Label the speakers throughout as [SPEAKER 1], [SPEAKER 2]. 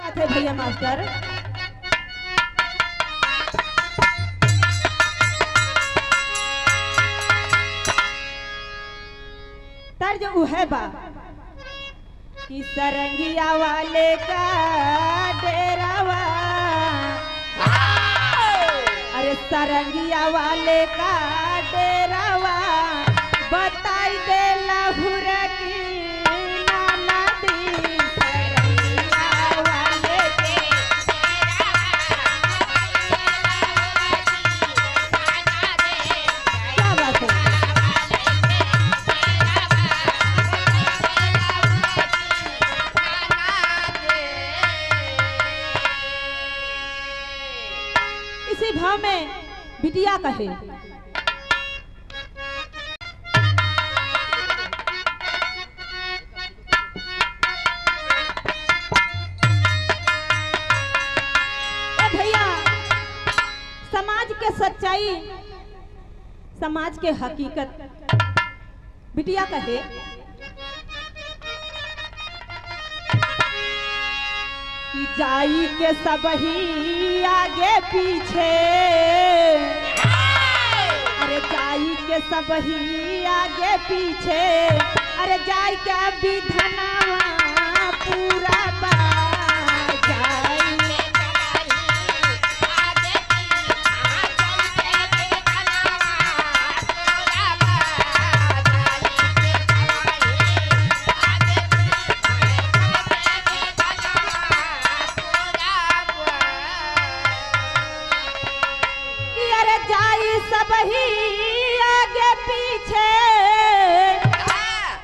[SPEAKER 1] बात है भैया मास्टर। तर्ज उहे बा कि सरंगिया वाले का डेरावा, अरे सरंगिया वाले का डेरावा बताई दे लहुर की नाना दी। सरंगिया वाले के क्या बात है। इसी भाव में बिटिया कहे भैया, समाज के सच्चाई, समाज के हकीकत बिटिया कहे कि जाई के सब ही आगे पीछे, अरे जाई के सब ही आगे पीछे, अरे जाई के विधनवा पूरा बा। सब ही आगे पीछे,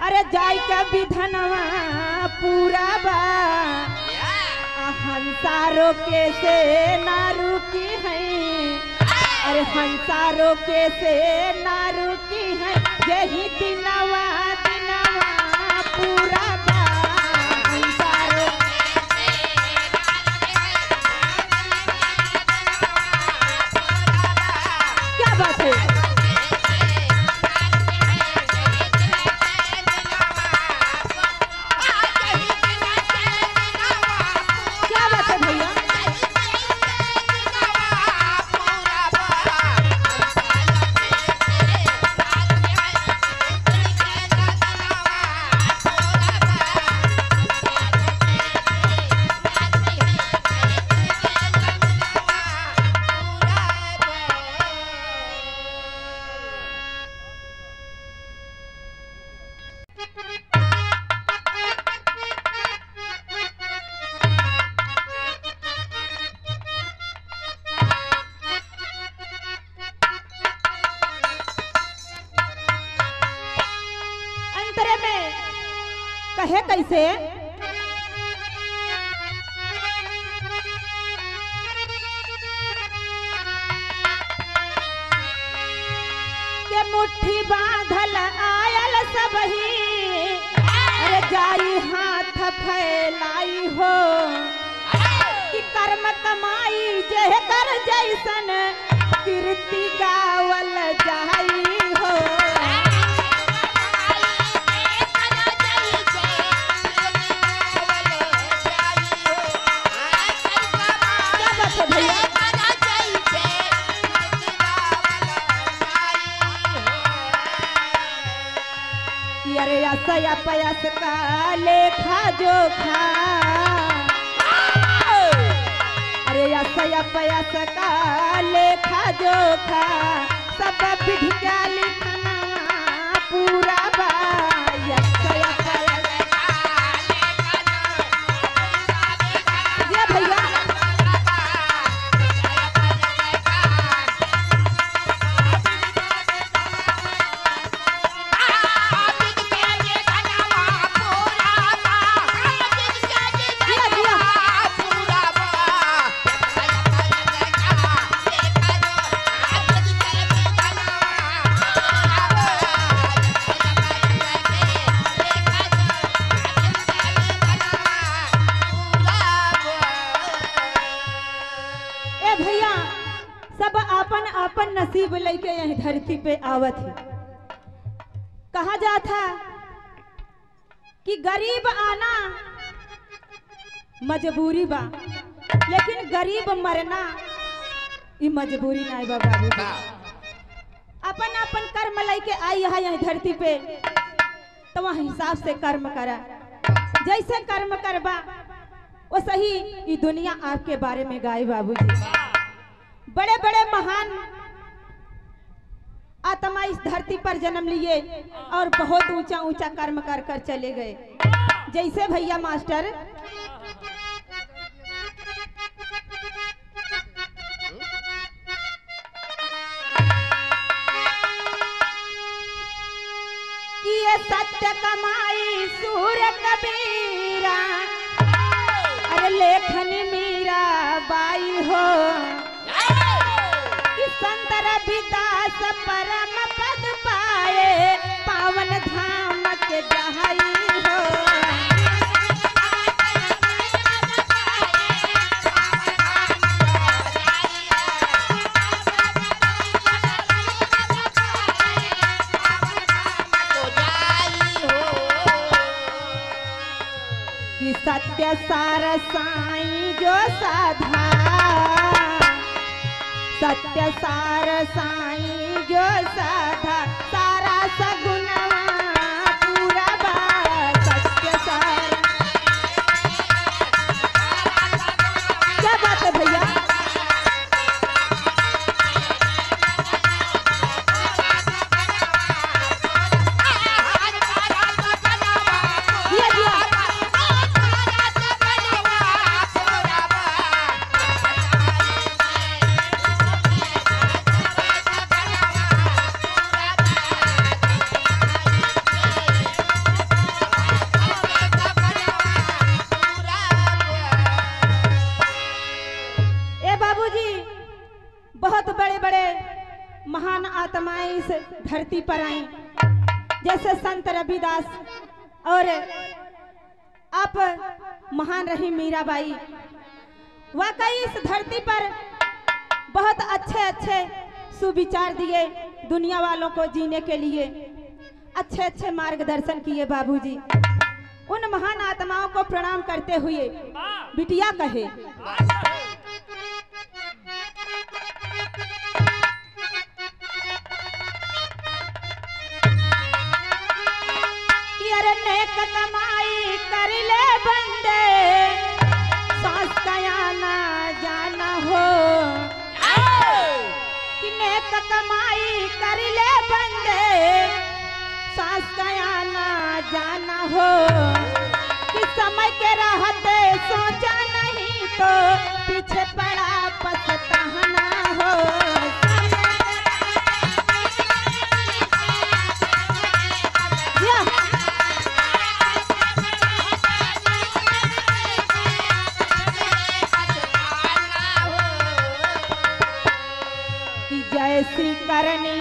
[SPEAKER 1] अरे जाई के विधनवा पूरा बा। हंसारो के से नारू की है, अरे हंसारो के से नारू की है, यही दिनवा दिनवा पूरा बा। क्या बात है, क्या बात है भैया। अंतरे में कहे कैसे के मुट्ठी बांधल आयल सब ही, अरे जाई हाथ फैलाई हो कि कर्म कमाई जे कर जैसन कीर्ति गावल जाई हो। अरे असया पयस का लेखा जोखा, अरे असया पयस का लेखा जोखा, सब विधि का लिखना पूरा बा। असया पयस ये भैया अपन नसीब लेके यही धरती पे आवत है। कहा जाता कि गरीब आना मजबूरी बा, लेकिन गरीब मरना ये मजबूरी नहीं बा बाबूजी। अपन अपन कर्म लेके आई है यहाँ धरती पे, तो वहाँ हिसाब से कर्म करा। जैसे कर्म करबा वो सही ये दुनिया आपके बारे में गाए बाबूजी। बड़े बड़े महान आत्मा इस धरती पर जन्म लिए और बहुत ऊंचा ऊंचा कर्म कर कर चले गए। जैसे भैया मास्टर सत्य कमाई सूर कबीरा, अरे लेखन मीरा बाई हो कि संत रविदास परम पद पाए, पावन धाम के जहाई हो। सत्य सार साईं जो साधा, सत्य सार साईं जो साधा, सारा सगुनवा पूरा बा। सत्य सार क्या बात है भैया। बहुत बड़े बड़े महान आत्माएं इस धरती पर आई, जैसे संत रविदास और आप महान रही मीराबाई। वाकई इस धरती पर बहुत अच्छे अच्छे सुविचार दिए दुनिया वालों को जीने के लिए, अच्छे अच्छे मार्गदर्शन किए बाबूजी। उन महान आत्माओं को प्रणाम करते हुए बिटिया कहे कि अरे नेक कमाई कर ले बंदे, सांस का ना जाना हो। कि नेक कमाई कर ले बंदे, सांस का ना जाना हो। कि समय के रहते सोचा नहीं तो पीछे पड़ा पछताना हो। कि जैसी करनी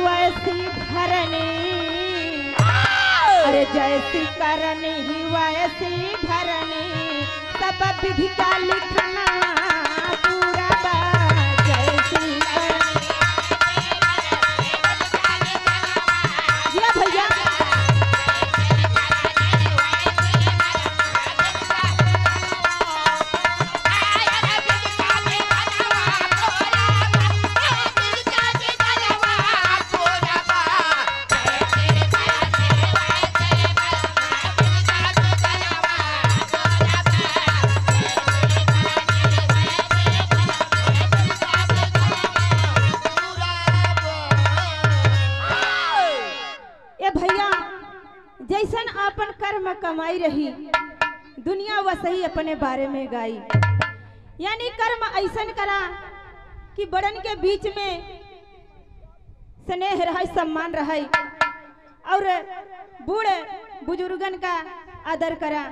[SPEAKER 1] वैसी भरनी, अरे जैसी करनी वैसी भरनी, सब विधि का लिखना पूरा बा। जैसी करनी जी भैया। जैसन आपन कर्म कमाई रही दुनिया वसही अपने बारे में गाई। यानी कर्म ऐसन करा कि बड़न के बीच में स्नेह रहे, सम्मान रहे, और बूढ़े बुजुर्गन का आदर करा,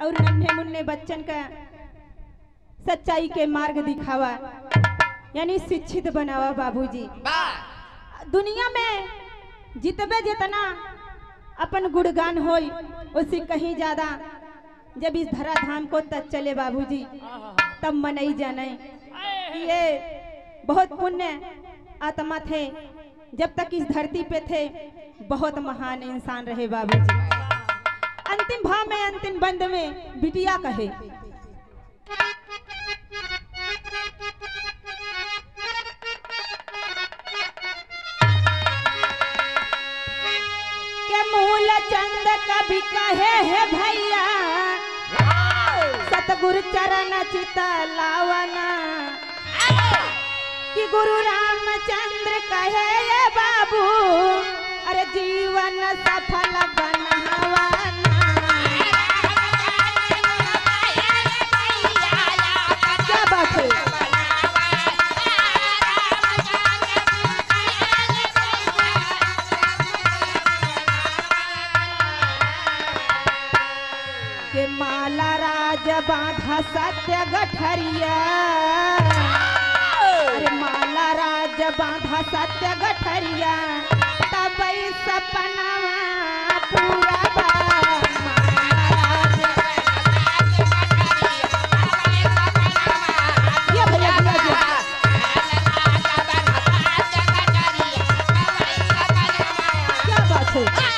[SPEAKER 1] और नन्हे मुन्ने बच्चन का सच्चाई के मार्ग दिखावा, यानी शिक्षित बनावा बाबूजी। दुनिया में जितबे जितना अपन गुणगान होई उसी कहीं ज्यादा जब इस धरा धाम को तक चले बाबूजी, तब मनई जाने ये बहुत पुण्य आत्मा थे, जब तक इस धरती पे थे बहुत महान इंसान रहे बाबूजी। अंतिम भाव में, अंतिम बंद में बिटिया कहे के मूल चंद कभी कहे है भैया सतगुरु चरण चित लावना कि गुरु रामचंद्र कहे ये बाबू अरे जीवन सफल बनवाना। क्या बात है? के माला राज बांधा सत्य गठरिया अरे माला राज बांधा सत्य गठरिया तब सपनावा पूरा बा। ये भैया क्या बात है?